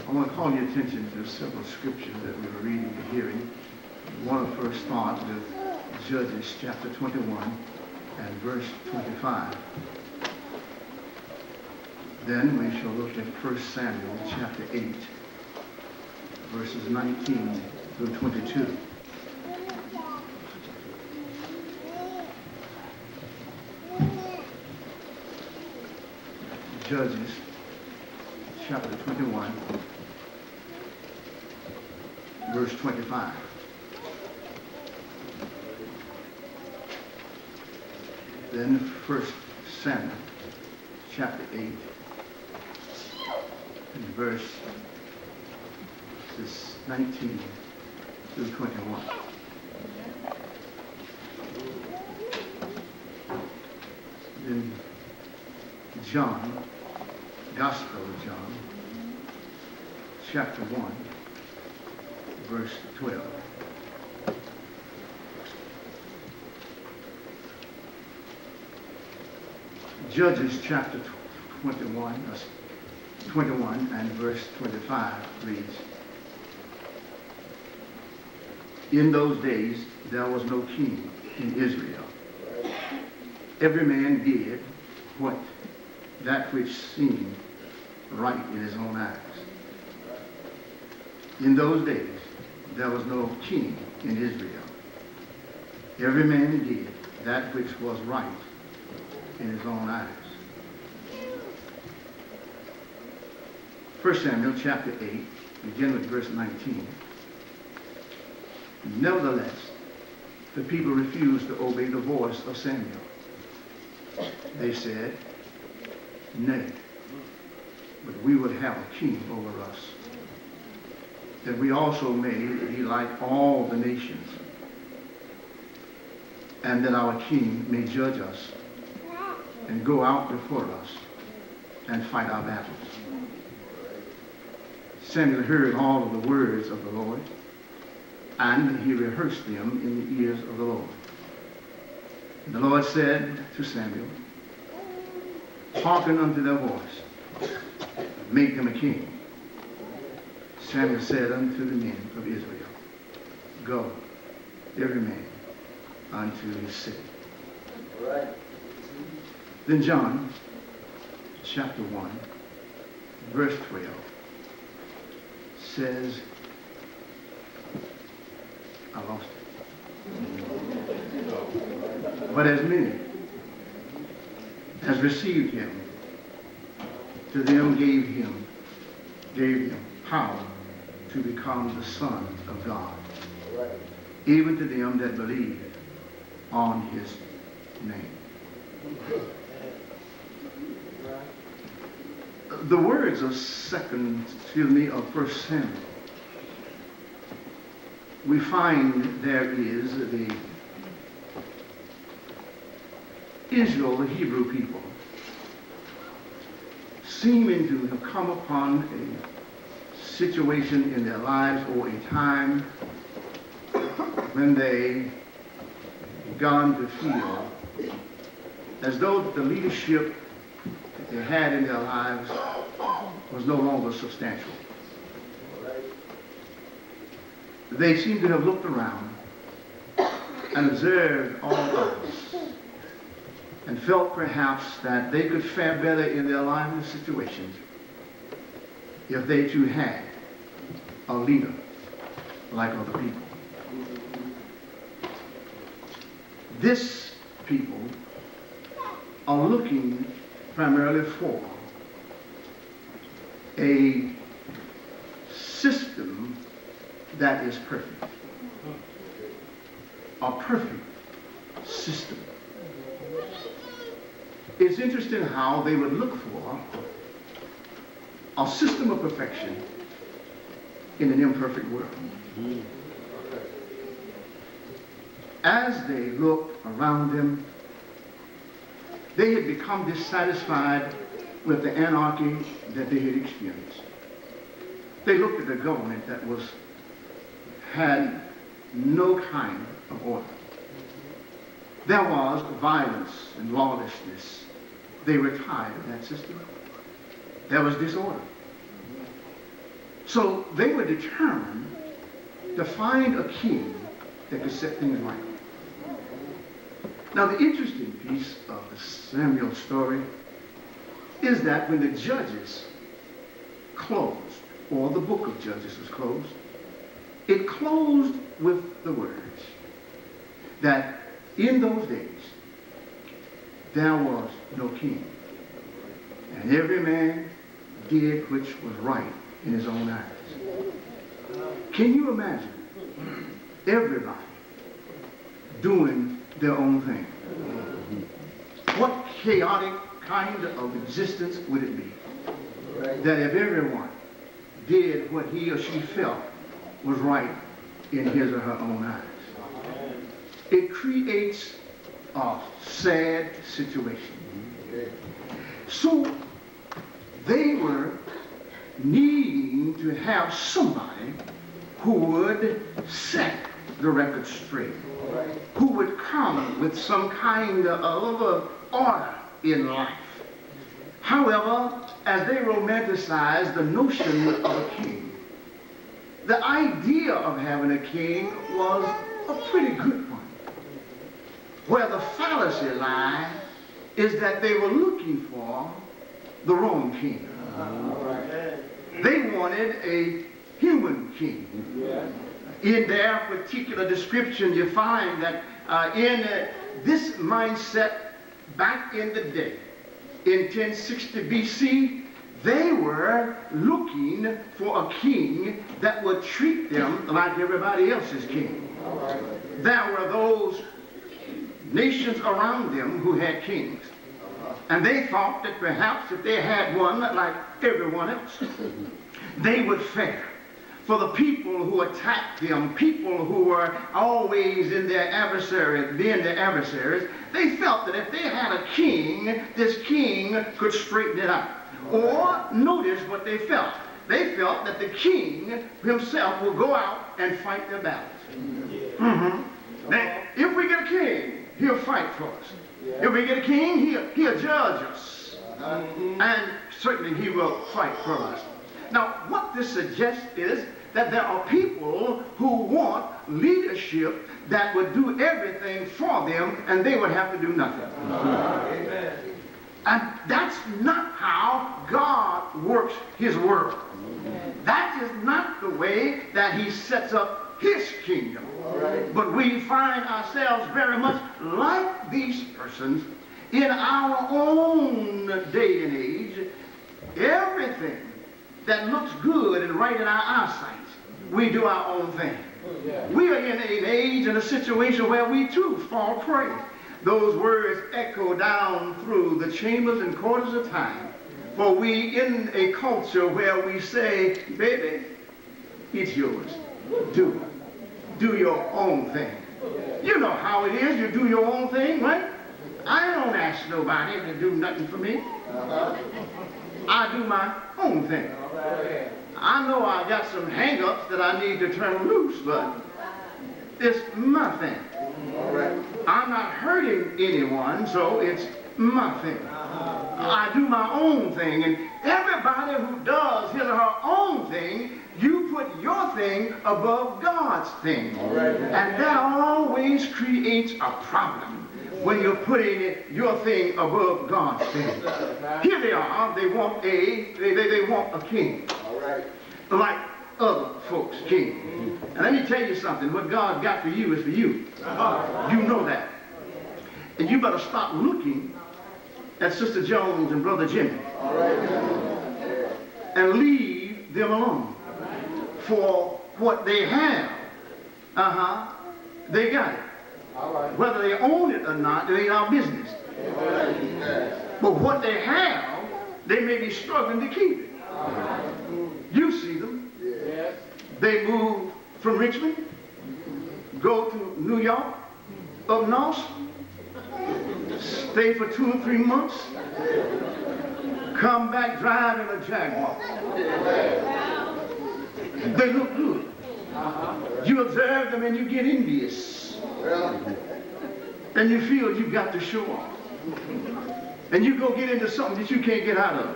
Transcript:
I want to call your attention to several scriptures that we were reading and hearing. I want to first start with Judges chapter 21 and verse 25. Then we shall look at 1 Samuel chapter 8, verses 19 through 22. Judges chapter 21, verse 25. Then 1 Samuel chapter 8 and verse 19 through 21. Then John, Gospel of John, chapter 1, verse 12. Judges chapter 21 and verse 25 reads, In those days there was no king in Israel. Every man did that which seemed right in his own eyes. In those days there was no king in Israel. Every man did that which was right in his own eyes. 1 Samuel chapter 8, begin with verse 19. Nevertheless, the people refused to obey the voice of Samuel. They said, Nay, but we would have a king over us, that we also may be like all the nations, and that our king may judge us and go out before us and fight our battles. Samuel heard all of the words of the Lord, and he rehearsed them in the ears of the Lord. And the Lord said to Samuel, Hearken unto their voice, make them a king. Samuel said unto the men of Israel, Go, every man unto his city. Right. Then John, chapter 1, verse 12, says, I lost it. But as many as received him, to them gave him power to become the sons of God, even to them that believe on his name. The words of 1 Samuel, we find there is the Israel, the Hebrew people, seeming to have come upon a situation in their lives or a time when they began to feel as though the leadership that they had in their lives was no longer substantial. They seem to have looked around and observed all others and felt perhaps that they could fare better in their lives and situations if they too had a leader like other people. This people are looking primarily for a system that is perfect. A perfect system. It's interesting how they would look for a system of perfection in an imperfect world. As they looked around them, they had become dissatisfied with the anarchy that they had experienced. They looked at the government that had no kind of order. There was violence and lawlessness. They were tired of that system. There was disorder. So they were determined to find a king that could set things right. Now, the interesting piece of the Samuel story is that when the Judges closed, or the book of Judges was closed, it closed with the words that in those days there was no king, and every man did which was right in his own eyes. Can you imagine everybody doing their own thing? What chaotic kind of existence would it be that if everyone did what he or she felt was right in his or her own eyes? It creates a sad situation. So they were needing to have somebody who would set the record straight, who would come with some kind of order in life. However, as they romanticized the notion of a king, the idea of having a king was a pretty good one. Where the fallacy lied is that they were looking for the wrong king. They wanted a human king. In their particular description, you find that in this mindset back in the day, in 1060 BC, they were looking for a king that would treat them like everybody else's king. There were those nations around them who had kings, and they thought that perhaps if they had one like everyone else, they would fare. For the people who attacked them, people who were always in their adversaries, being their adversaries, they felt that if they had a king, this king could straighten it out. Or notice what they felt. They felt that the king himself will go out and fight their battles. Now, if we get a king, he'll fight for us. If we get a king, he'll judge us. And certainly he will fight for us. Now, what this suggests is that there are people who want leadership that would do everything for them and they would have to do nothing. Amen. And that's not how God works his world. That is not the way that he sets up his kingdom. But we find ourselves very much like these persons in our own day and age. Everything that looks good and right in our eyesight, we do our own thing. We are in an age and a situation where we too fall prey. Those words echo down through the chambers and quarters of time. For we in a culture where we say, baby, it's yours. Do your own thing. You know how it is. You do your own thing, right? I don't ask nobody to do nothing for me. I do my own thing. I know I got some hang-ups that I need to turn loose, but it's my thing. I'm not hurting anyone, so it's my thing. I do my own thing, and everybody who does his or her own thing, you put your thing above God's thing. And that always creates a problem when you're putting your thing above God's thing. Here they are, they want a king. Like other folks' king. And let me tell you something, what God got for you is for you. You know that. And you better stop looking at Sister Jones and Brother Jimmy. And leave them alone. For what they have, they got it. Whether they own it or not, it ain't our business. But what they have, they may be struggling to keep it. You see them. They move from Richmond, go to New York, up north, stay for 2 or 3 months, come back driving a Jaguar. They look good. You observe them and you get envious. And you feel you've got to show off. And you go get into something that you can't get out of.